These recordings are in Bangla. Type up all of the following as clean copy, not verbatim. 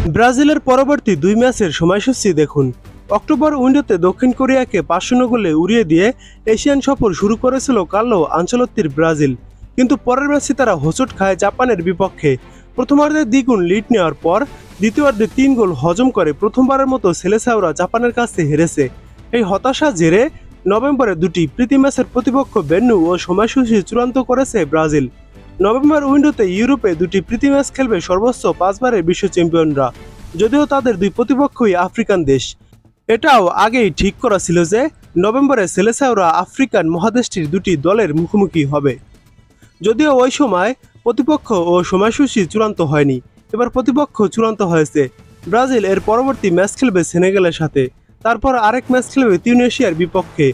ব্রাজিলের পরবর্তী দুই ম্যাচের সময়সূচি দেখুন। অক্টোবর উইন্ডোতে দক্ষিণ কোরিয়াকে ৫-০ গোলে উড়িয়ে দিয়ে এশিয়ান সফর শুরু করেছিল কার্লো আনচেলত্তির ব্রাজিল, কিন্তু পরের ম্যাচে তারা হোঁচট খায় জাপানের বিপক্ষে। প্রথমার্ধে দ্বিগুণ লিড নেওয়ার পর দ্বিতীয়ার্ধে ৩ গোল হজম করে প্রথমবারের মতো সেলেসাওরা জাপানের কাছে হেরেছে। এই হতাশা জেরে নভেম্বরে দুটি প্রীতি ম্যাচের প্রতিপক্ষ ভেন্যু ও সময়সূচি চূড়ান্ত করেছে ব্রাজিল। নভেম্বর উইন্ডোতে ইউরোপে দুটি প্রীতি ম্যাচ খেলবে সর্বোচ্চ ৫ বারের বিশ্ব চ্যাম্পিয়নরা, যদিও তাদের দুই প্রতিপক্ষই আফ্রিকান দেশ। এটাও আগেই ঠিক করা ছিল যে নভেম্বরে সেলেসাওরা আফ্রিকান মহাদেশটির দুটি দলের মুখোমুখি হবে। যদিও ওই সময় প্রতিপক্ষ ও সময়সূচি চূড়ান্ত হয়নি, এবার প্রতিপক্ষ চূড়ান্ত হয়েছে। ব্রাজিল এর পরবর্তী ম্যাচ খেলবে সেনেগালের সাথে, তারপর আরেক ম্যাচ খেলবে তিউনিসিয়ার বিপক্ষে।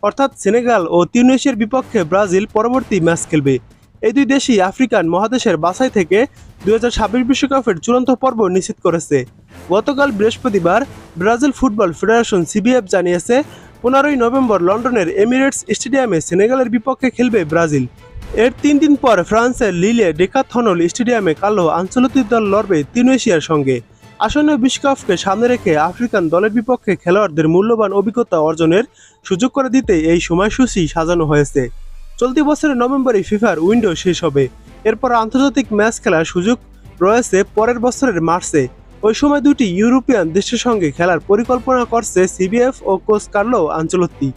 অর্থাৎ সেনেগাল ও তিউনিসিয়ার বিপক্ষে ব্রাজিল পরবর্তী ম্যাচ খেলবে। এই দুই দেশই আফ্রিকান মহাদেশের বাছাই থেকে ২০২৬ বিশ্বকাপের চূড়ান্ত পর্ব নিশ্চিত করেছে। গতকাল বৃহস্পতিবার ব্রাজিল ফুটবল ফেডারেশন সিবিএফ জানিয়েছে ১৫ই নভেম্বর লন্ডনের এমিরেটস স্টেডিয়ামে সেনেগালের বিপক্ষে খেলবে ব্রাজিল। এর ৩ দিন পর ফ্রান্সের লিলে ডেকাথনল স্টেডিয়ামে কার্লো আনচেলত্তির দল লড়বে তিউনিসিয়ার সঙ্গে। আসন্ন বিশ্বকাপকে সামনে রেখে আফ্রিকান দলের বিপক্ষে খেলোয়াড়দের মূল্যবান অভিজ্ঞতা অর্জনের সুযোগ করে দিতে এই সময়সূচি সাজানো হয়েছে। চলতি বছরের নভেম্বরে ফিফার উইন্ডো শেষ হবে, এরপর আন্তর্জাতিক ম্যাচ খেলার সুযোগ রয়েছে পরের বছরের মার্চে। ওই সময় দুটি ইউরোপিয়ান দেশের সঙ্গে খেলার পরিকল্পনা করছে সিবিএফ ও কোচ কার্লো আনচেলত্তি।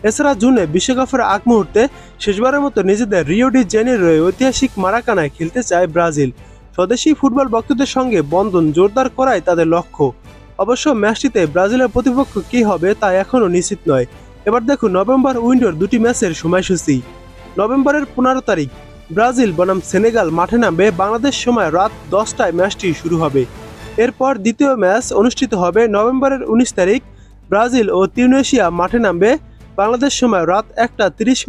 এছাড়া জুনে বিশ্বকাপের আগ মুহূর্তে শেষবারের মতো নিজেদের রিও ডি জেনেরোয় ঐতিহাসিক মারাকানায় খেলতে চায় ব্রাজিল। স্বদেশি ফুটবল ভক্তদের সঙ্গে বন্ধন জোরদার করাই তাদের লক্ষ্য। অবশ্য ম্যাচটিতে ব্রাজিলের প্রতিপক্ষ কী হবে তা এখনও নিশ্চিত নয়। এবার দেখুন নভেম্বর উইন্ডোর দুটি ম্যাচের সময়সূচি। নভেম্বরের ১৫ তারিখ ব্রাজিল বনাম সেনেগাল মাঠে নামবে। বাংলাদেশ সময় রাত ১০টায় ম্যাচটি শুরু হবে। এরপর দ্বিতীয় ম্যাচ অনুষ্ঠিত হবে নভেম্বরের ১৯ তারিখ। ব্রাজিল ও তিউনিসিয়া মাঠে নামবে। বাংলাদেশ সময় রাত ১টা ৩০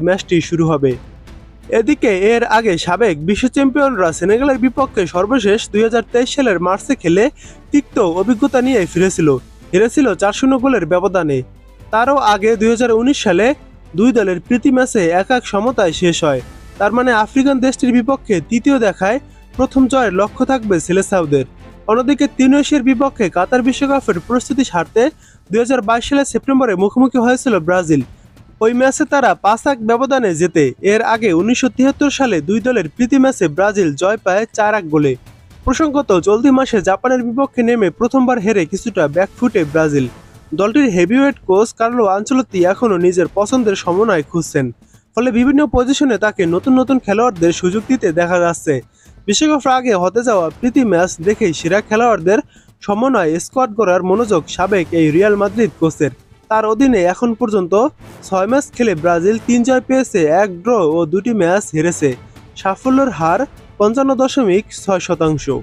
ম্যাচটি শুরু হবে। এদিকে এর আগে সাবেক বিশ্ব চ্যাম্পিয়নরা সেনেগালের বিপক্ষে সর্বশেষ ২০২৩ সালের মার্চে খেলে তিক্ত অভিজ্ঞতা নিয়ে হেরেছিল ৪-০ গোলের ব্যবধানে। তারও আগে ২০১৯ সালে দুই দলের প্রীতি ম্যাচে ১-১ সমতায় শেষ হয়। তার মানে আফ্রিকান দেশটির বিপক্ষে তৃতীয় দেখায় প্রথম জয়ের লক্ষ্য থাকবে সেলেসাওদের। অন্যদিকে তিউনিসিয়ার বিপক্ষে কাতার বিশ্বকাপের প্রস্তুতি সারতে ২০২২ সালের সেপ্টেম্বরে মুখোমুখি হয়েছিল ব্রাজিল। ওই ম্যাচে তারা ৫-১ ব্যবধানে জেতে। এর আগে ১৯৭৩ সালে দুই দলের প্রীতি ম্যাচে ব্রাজিল জয় পায় ৪-১ গোলে। প্রসঙ্গত, চলতি মাসে জাপানের বিপক্ষে নেমে প্রথমবার হেরে কিছুটা ব্যাকফুটে ব্রাজিল। দলটির হেভিওয়েট কোচ কার্লো আনচেলত্তি এখনও নিজের পছন্দের সমন্বয় খুঁজছেন, ফলে বিভিন্ন পজিশনে তাকে নতুন নতুন খেলোয়াড়দের সুযোগ দিতে দেখা যাচ্ছে। বিশ্বকাপের আগে হতে যাওয়া প্রীতি ম্যাচ দেখেই সেরা খেলোয়াড়দের সমন্বয় স্কোয়াড গড়ার মনোযোগ সাবেক এই রিয়াল মাদ্রিদ কোচের। তার অধীনে এখন পর্যন্ত ৬ ম্যাচ খেলে ব্রাজিল ৩ জয় পেয়েছে, ১ ড্র ও ২টি ম্যাচ হেরেছে। সাফল্যের হার ৫৫.৬%।